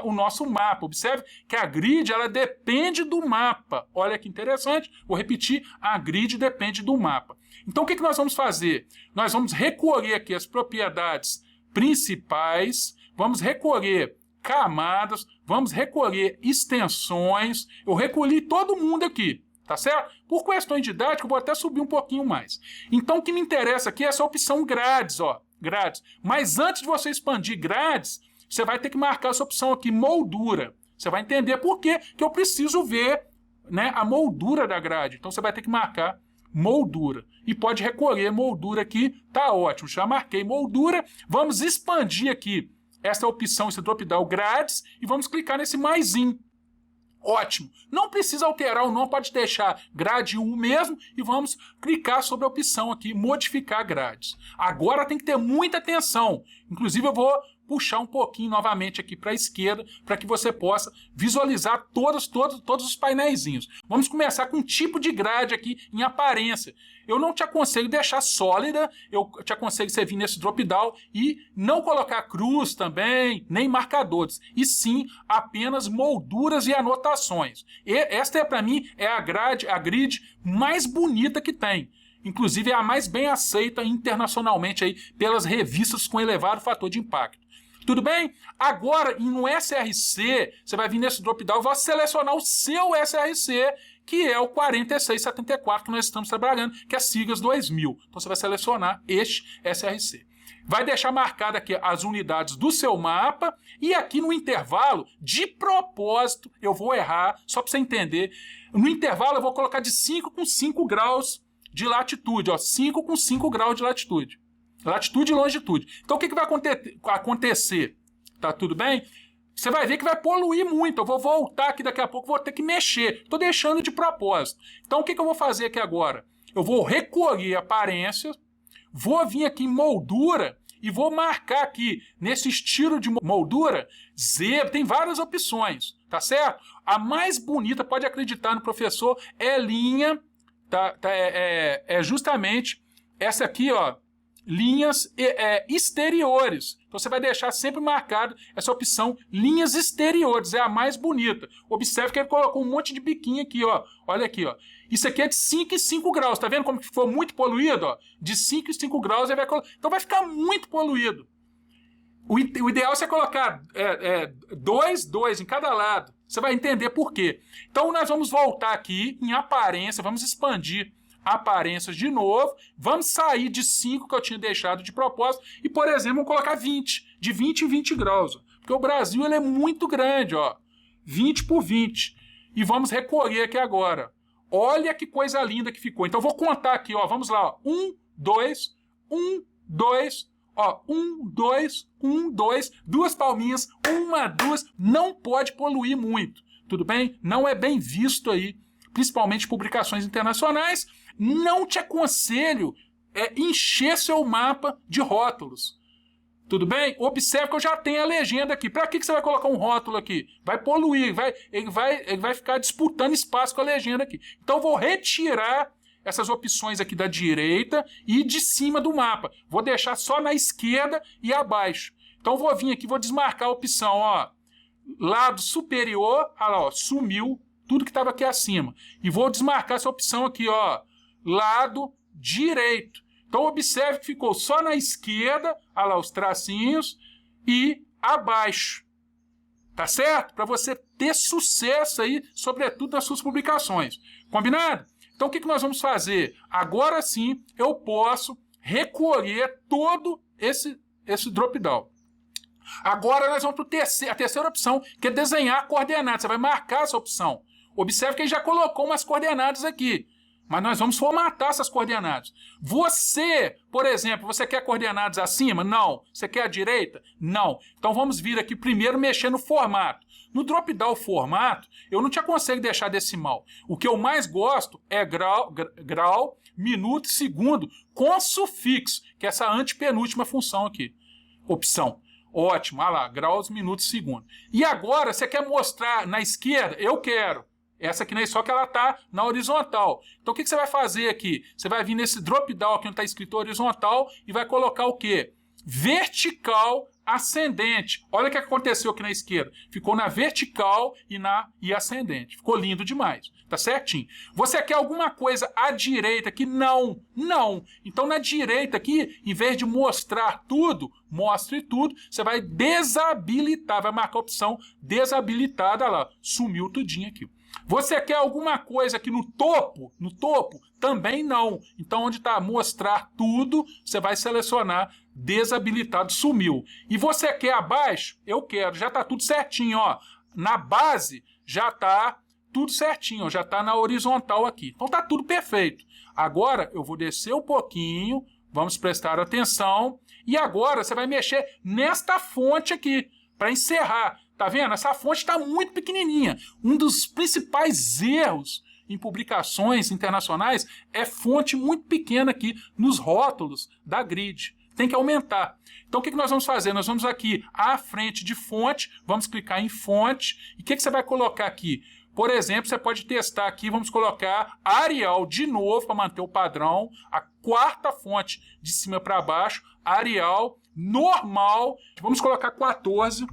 o nosso mapa. Observe que a grid ela depende do mapa. Olha que interessante. Vou repetir, a grid depende do mapa. Então o que nós vamos fazer? Nós vamos recolher aqui as propriedades principais, vamos recolher camadas, vamos recolher extensões. Eu recolhi todo mundo aqui. Tá certo? Por questões didáticas, eu vou até subir um pouquinho mais. Então, o que me interessa aqui é essa opção grades, grades. Mas antes de você expandir grades, você vai ter que marcar essa opção aqui, moldura. Você vai entender por que eu preciso ver, né, a moldura da grade. Então, você vai ter que marcar moldura. E pode recolher moldura aqui, tá ótimo. Já marquei moldura. Vamos expandir aqui essa opção, esse drop-down grades, e vamos clicar nesse maisinho. Ótimo. Não precisa alterar o nome, pode deixar grade 1 mesmo e vamos clicar sobre a opção aqui, modificar grades. Agora tem que ter muita atenção. Inclusive eu vou puxar um pouquinho novamente aqui para a esquerda para que você possa visualizar todos os painéisinhos. Vamos começar com um tipo de grade aqui em aparência. Eu não te aconselho deixar sólida, eu te aconselho você vir nesse drop-down e não colocar cruz também, nem marcadores, e sim apenas molduras e anotações. E esta para mim é a grid mais bonita que tem. Inclusive é a mais bem aceita internacionalmente aí pelas revistas com elevado fator de impacto. Tudo bem? Agora, no SRC, você vai vir nesse drop-down e vai selecionar o seu SRC, que é o 4674 que nós estamos trabalhando, que é siglas 2000. Então você vai selecionar este SRC. Vai deixar marcado aqui as unidades do seu mapa e aqui no intervalo, de propósito, eu vou errar, só para você entender. No intervalo eu vou colocar de 5 com 5 graus de latitude, 5 com 5 graus de latitude. Latitude e longitude. Então o que vai acontecer? Tá tudo bem? Você vai ver que vai poluir muito. Eu vou voltar aqui daqui a pouco, vou ter que mexer. Estou deixando de propósito. Então o que eu vou fazer aqui agora? Eu vou recolher aparência, vou vir aqui em moldura e vou marcar aqui nesse estilo de moldura zebra. Tem várias opções, tá certo? A mais bonita, pode acreditar no professor, é linha, é justamente essa aqui, linhas exteriores. Então você vai deixar sempre marcado essa opção linhas exteriores, é a mais bonita. Observe que ele colocou um monte de biquinho aqui, olha aqui, Isso aqui é de 5 e 5 graus, tá vendo como que ficou muito poluído, De 5 e 5 graus ele vai colocar. Então vai ficar muito poluído. O ideal é você colocar 2 em cada lado. Você vai entender por quê. Então nós vamos voltar aqui em aparência, vamos expandir aparências de novo, vamos sair de 5 que eu tinha deixado de propósito e, por exemplo, vamos colocar 20, de 20 em 20 graus, porque o Brasil ele é muito grande, 20 por 20, e vamos recolher aqui agora. Olha que coisa linda que ficou. Então, eu vou contar aqui, vamos lá, 1, 2, 1, 2, 1, 2, 1, 2, 2 palminhas, 1, 2, não pode poluir muito, tudo bem? Não é bem visto aí, principalmente publicações internacionais. Não te aconselho encher seu mapa de rótulos. Tudo bem? Observe que eu já tenho a legenda aqui. Para que você vai colocar um rótulo aqui? Vai poluir, ele vai ficar disputando espaço com a legenda aqui. Então eu vou retirar essas opções aqui da direita e de cima do mapa. Vou deixar só na esquerda e abaixo. Então eu vou vir aqui, vou desmarcar a opção, lado superior, olha lá, ó, sumiu tudo que estava aqui acima. E vou desmarcar essa opção aqui, ó, lado direito. Então observe que ficou só na esquerda, olha lá os tracinhos, e abaixo. Tá certo? Para você ter sucesso aí, sobretudo nas suas publicações. Combinado? Então o que nós vamos fazer? Agora sim eu posso recolher todo esse drop-down. Agora nós vamos para a terceira opção, que é desenhar coordenadas. Você vai marcar essa opção. Observe que ele já colocou umas coordenadas aqui. Mas nós vamos formatar essas coordenadas. Você, por exemplo, você quer coordenadas acima? Não. Você quer a direita? Não. Então vamos vir aqui primeiro mexer no formato. No drop-down formato, eu não te aconselho deixar decimal. O que eu mais gosto é grau, minuto e segundo, com sufixo, que é essa antepenúltima função aqui. Opção. Ótimo. Olha lá, graus, minutos, segundo. E agora, você quer mostrar na esquerda? Eu quero. Essa aqui, né? Só que ela está na horizontal. Então, o que você vai fazer aqui? Você vai vir nesse drop-down aqui onde está escrito horizontal e vai colocar o quê? Vertical ascendente. Olha o que aconteceu aqui na esquerda. Ficou na vertical e ascendente. Ficou lindo demais. Tá certinho. Você quer alguma coisa à direita aqui? Não. Não. Então, na direita aqui, em vez de mostrar tudo, mostre tudo, você vai desabilitar. Vai marcar a opção desabilitada. Olha lá, sumiu tudinho aqui. Você quer alguma coisa aqui no topo? No topo? Também não. Então, onde está mostrar tudo, você vai selecionar desabilitado, sumiu. E você quer abaixo? Eu quero. Já está tudo certinho, ó. Na base, já está tudo certinho, ó. Já está na horizontal aqui. Então, está tudo perfeito. Agora, eu vou descer um pouquinho, vamos prestar atenção. E agora, você vai mexer nesta fonte aqui, para encerrar. Tá vendo? Essa fonte está muito pequenininha. Um dos principais erros em publicações internacionais é fonte muito pequena aqui nos rótulos da grid. Tem que aumentar. Então, o que nós vamos fazer? Nós vamos aqui à frente de fonte, vamos clicar em fonte. E o que você vai colocar aqui? Por exemplo, você pode testar aqui, vamos colocar Arial de novo, para manter o padrão. A quarta fonte de cima para baixo, Arial normal. Vamos colocar 14,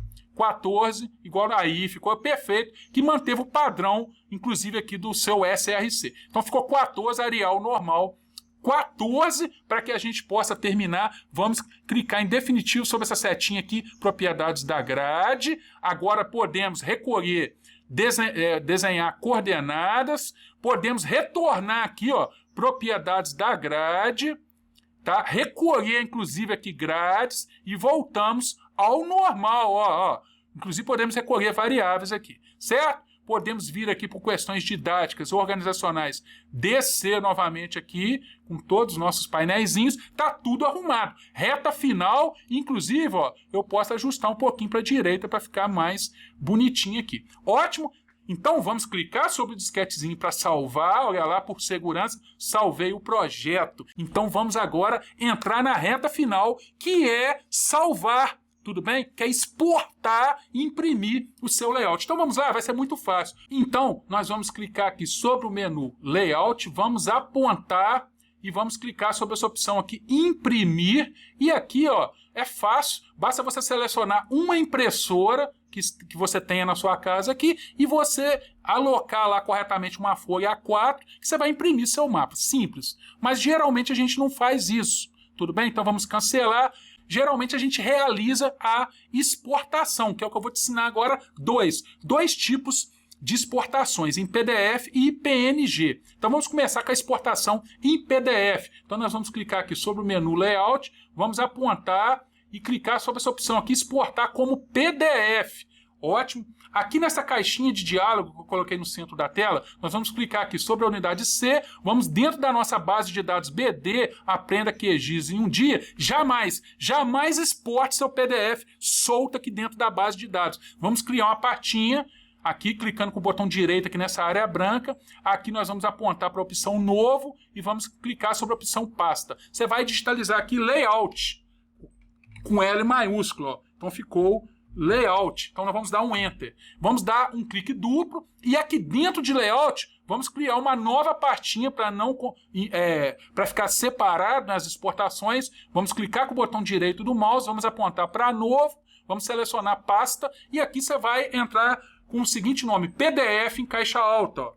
igual aí, ficou perfeito, que manteve o padrão, inclusive aqui do seu SRC. Então ficou 14, Arial normal, 14, para que a gente possa terminar. Vamos clicar em definitivo sobre essa setinha aqui, propriedades da grade. Agora podemos recolher, desenhar coordenadas, podemos retornar aqui, ó, propriedades da grade, tá? Recolher, inclusive, aqui grades e voltamos ao normal, ó. Inclusive, podemos recolher variáveis aqui, certo? Podemos vir aqui por questões didáticas, organizacionais, descer novamente aqui, com todos os nossos painéisinhos, tá tudo arrumado. Reta final, inclusive, ó, eu posso ajustar um pouquinho para a direita para ficar mais bonitinho aqui. Ótimo! Então, vamos clicar sobre o disquetezinho para salvar. Olha lá, por segurança, salvei o projeto. Então, vamos agora entrar na reta final, que é salvar. Tudo bem? Que é exportar e imprimir o seu layout. Então, vamos lá, vai ser muito fácil. Então, nós vamos clicar aqui sobre o menu Layout, vamos apontar e vamos clicar sobre essa opção aqui, Imprimir. E aqui, ó, é fácil. Basta você selecionar uma impressora que você tenha na sua casa aqui e você alocar lá corretamente uma folha A4 que você vai imprimir seu mapa. Simples. Mas geralmente a gente não faz isso. Tudo bem? Então vamos cancelar. Geralmente a gente realiza a exportação, que é o que eu vou te ensinar agora. Dois tipos de exportações, em PDF e PNG. Então vamos começar com a exportação em PDF. Então nós vamos clicar aqui sobre o menu Layout, vamos apontar e clicar sobre essa opção aqui, exportar como PDF. Ótimo. Aqui nessa caixinha de diálogo que eu coloquei no centro da tela, nós vamos clicar aqui sobre a unidade C, vamos dentro da nossa base de dados BD, aprenda QGIS em um dia, jamais exporte seu PDF solto aqui dentro da base de dados. Vamos criar uma pastinha, aqui clicando com o botão direito aqui nessa área branca, aqui nós vamos apontar para a opção novo e vamos clicar sobre a opção pasta. Você vai digitalizar aqui layout, com L maiúsculo, ó. Então ficou Layout. Então nós vamos dar um Enter. Vamos dar um clique duplo e aqui dentro de Layout vamos criar uma nova pastinha para ficar separado nas exportações. Vamos clicar com o botão direito do mouse, vamos apontar para novo, vamos selecionar pasta e aqui você vai entrar com o seguinte nome, PDF em caixa alta, ó.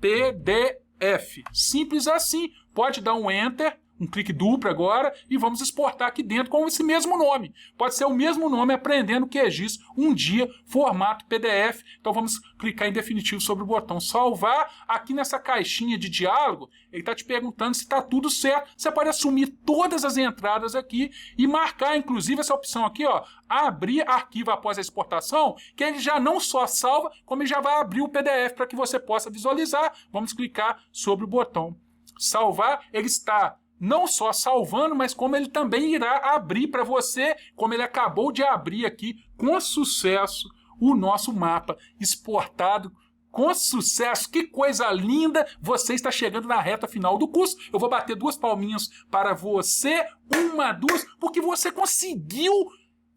PDF, simples assim, pode dar um Enter, um clique duplo agora e vamos exportar aqui dentro com esse mesmo nome. Pode ser o mesmo nome aprendendo QGIS um dia, formato PDF. Então vamos clicar em definitivo sobre o botão salvar. Aqui nessa caixinha de diálogo, ele está te perguntando se está tudo certo. Você pode assumir todas as entradas aqui e marcar, inclusive, essa opção aqui, ó, abrir arquivo após a exportação, que ele já não só salva, como ele já vai abrir o PDF para que você possa visualizar. Vamos clicar sobre o botão salvar. Ele está não só salvando, mas como ele também irá abrir para você, como ele acabou de abrir aqui com sucesso o nosso mapa exportado com sucesso. Que coisa linda! Você está chegando na reta final do curso. Eu vou bater 2 palminhas para você, 1, 2, porque você conseguiu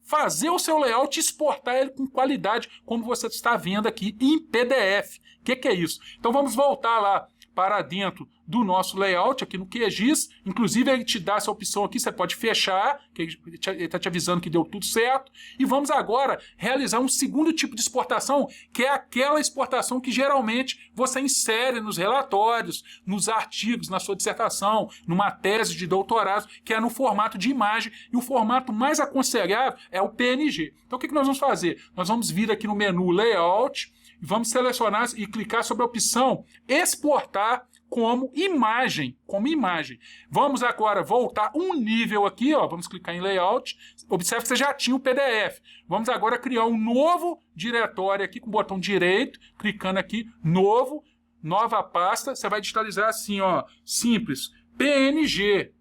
fazer o seu layout e exportar ele com qualidade, como você está vendo aqui em PDF. O que é isso? Então vamos voltar lá para dentro do nosso layout aqui no QGIS. Inclusive ele te dá essa opção aqui, você pode fechar, que ele está te avisando que deu tudo certo. E vamos agora realizar um segundo tipo de exportação, que é aquela exportação que geralmente você insere nos relatórios, nos artigos, na sua dissertação, numa tese de doutorado, que é no formato de imagem. E o formato mais aconselhável é o PNG. Então o que nós vamos fazer? Nós vamos vir aqui no menu Layout, vamos selecionar e clicar sobre a opção exportar como imagem, Vamos agora voltar um nível aqui, ó, vamos clicar em layout, observe que você já tinha o PDF. Vamos agora criar um novo diretório aqui com o botão direito, clicando aqui, novo, nova pasta, você vai digitalizar assim, ó, simples, PNG.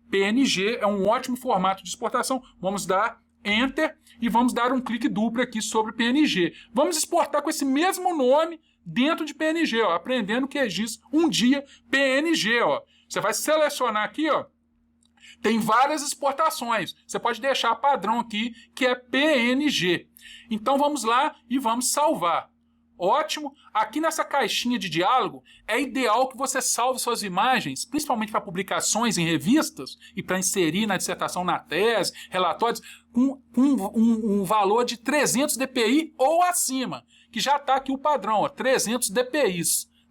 PNG é um ótimo formato de exportação. Vamos dar Enter e vamos dar um clique duplo aqui sobre PNG. Vamos exportar com esse mesmo nome dentro de PNG, ó, aprendendo QGIS um dia PNG, ó. Você vai selecionar aqui, ó. Tem várias exportações. Você pode deixar padrão aqui, que é PNG. Então vamos lá e vamos salvar. Ótimo. Aqui nessa caixinha de diálogo, é ideal que você salve suas imagens, principalmente para publicações em revistas e para inserir na dissertação, na tese, relatórios, com um valor de 300 dpi ou acima, que já está aqui o padrão, ó, 300 dpi.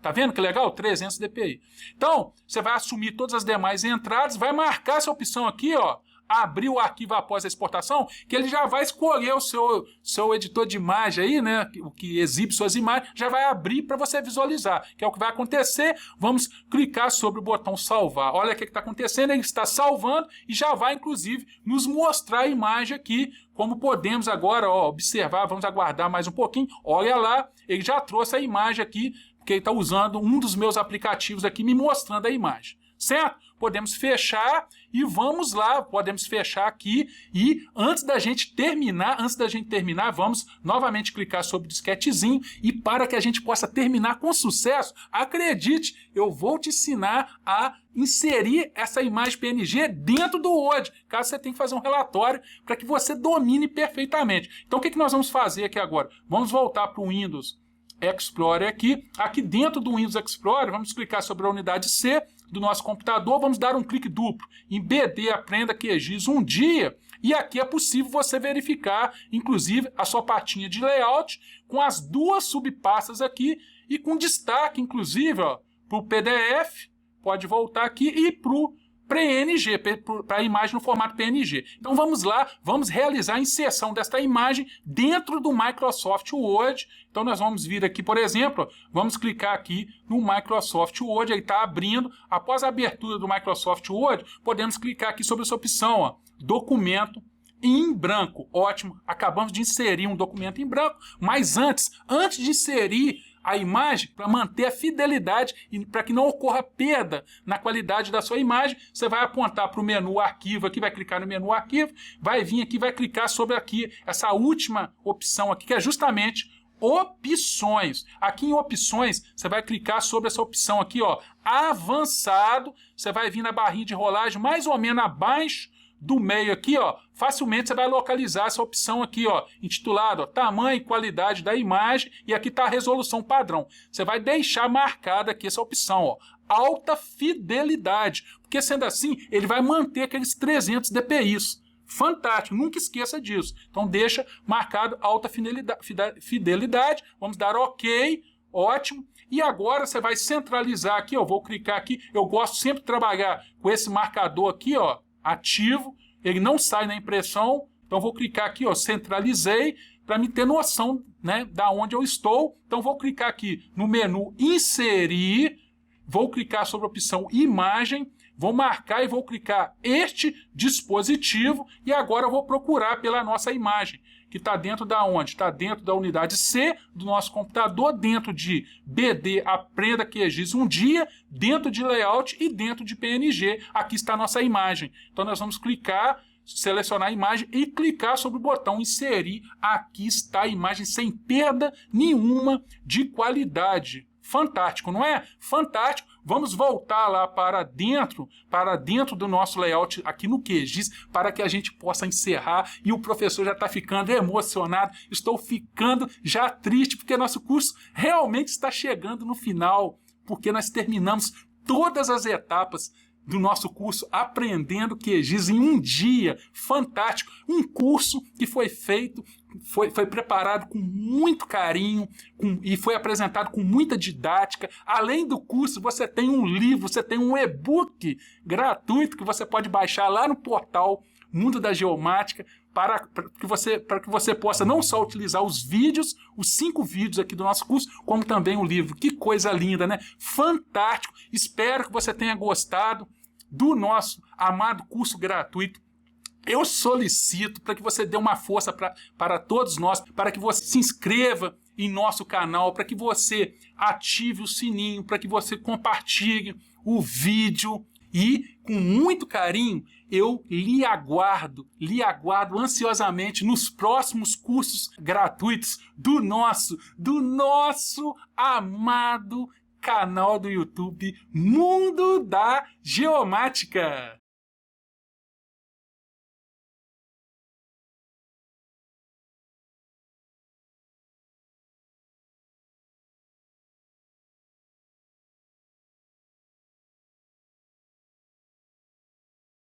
Tá vendo que legal? 300 dpi. Então, você vai assumir todas as demais entradas, vai marcar essa opção aqui, ó, abrir o arquivo após a exportação, que ele já vai escolher o seu editor de imagem aí, né, o que exibe suas imagens, já vai abrir para você visualizar, que é o que vai acontecer. Vamos clicar sobre o botão salvar. Olha o que está acontecendo, ele está salvando e já vai, inclusive, nos mostrar a imagem aqui, como podemos agora, ó, observar. Vamos aguardar mais um pouquinho. Olha lá, ele já trouxe a imagem aqui, porque ele está usando um dos meus aplicativos aqui, me mostrando a imagem. Certo? Podemos fechar e vamos lá, podemos fechar aqui e antes da gente terminar, vamos novamente clicar sobre o disquetezinho e para que a gente possa terminar com sucesso, acredite, eu vou te ensinar a inserir essa imagem PNG dentro do Word, caso você tenha que fazer um relatório para que você domine perfeitamente. Então o que nós vamos fazer aqui agora? Vamos voltar para o Windows Explorer aqui dentro do Windows Explorer, vamos clicar sobre a unidade C do nosso computador, vamos dar um clique duplo em BD Aprenda QGIS um dia, e aqui é possível você verificar, inclusive, a sua pastinha de layout com as 2 subpastas aqui e com destaque, inclusive, para o PDF, pode voltar aqui, e para o PNG, para a imagem no formato PNG. Então vamos lá, vamos realizar a inserção desta imagem dentro do Microsoft Word. Então nós vamos vir aqui, por exemplo, vamos clicar aqui no Microsoft Word, ele está abrindo. Após a abertura do Microsoft Word, podemos clicar aqui sobre essa opção, ó, documento em branco. Ótimo, acabamos de inserir um documento em branco, mas antes de inserir a imagem, para manter a fidelidade e para que não ocorra perda na qualidade da sua imagem, você vai apontar para o menu arquivo aqui, vai clicar no menu arquivo, vai vir aqui, vai clicar sobre aqui essa última opção aqui, que é justamente opções. Aqui em opções, você vai clicar sobre essa opção aqui, ó, avançado, você vai vir na barrinha de rolagem mais ou menos abaixo do meio aqui, ó, facilmente você vai localizar essa opção aqui, ó, intitulado, ó, tamanho e qualidade da imagem, e aqui está a resolução padrão. Você vai deixar marcada aqui essa opção, ó, alta fidelidade, porque sendo assim, ele vai manter aqueles 300 dpi. Fantástico, nunca esqueça disso. Então deixa marcado alta fidelidade, vamos dar OK, ótimo. E agora você vai centralizar aqui, ó, vou clicar aqui, eu gosto sempre de trabalhar com esse marcador aqui, ó, ativo, ele não sai na impressão, então vou clicar aqui, ó, centralizei, para me ter noção, né, da onde eu estou. Então vou clicar aqui no menu inserir, vou clicar sobre a opção imagem, vou marcar e vou clicar este dispositivo e agora eu vou procurar pela nossa imagem, que está dentro da onde? Está dentro da unidade C do nosso computador, dentro de BD Aprenda QGIS um dia, dentro de Layout e dentro de PNG. Aqui está a nossa imagem. Então nós vamos clicar, selecionar a imagem e clicar sobre o botão inserir. Aqui está a imagem sem perda nenhuma de qualidade. Fantástico, não é? Fantástico. Vamos voltar lá para dentro do nosso layout aqui no QGIS, para que a gente possa encerrar. E o professor já está ficando emocionado, estou ficando já triste, porque nosso curso realmente está chegando no final, porque nós terminamos todas as etapas do nosso curso Aprendendo QGIS em um dia. Fantástico. Um curso que foi feito, foi preparado com muito carinho e foi apresentado com muita didática. Além do curso, você tem um livro, você tem um e-book gratuito que você pode baixar lá no portal Mundo da Geomática, para que você possa não só utilizar os vídeos, os 5 vídeos aqui do nosso curso, como também o livro. Que coisa linda, né? Fantástico! Espero que você tenha gostado do nosso amado curso gratuito. Eu solicito para que você dê uma força para todos nós, para que você se inscreva em nosso canal, para que você ative o sininho, para que você compartilhe o vídeo. E, com muito carinho, eu lhe aguardo ansiosamente nos próximos cursos gratuitos do nosso amado canal do YouTube Mundo da Geomática.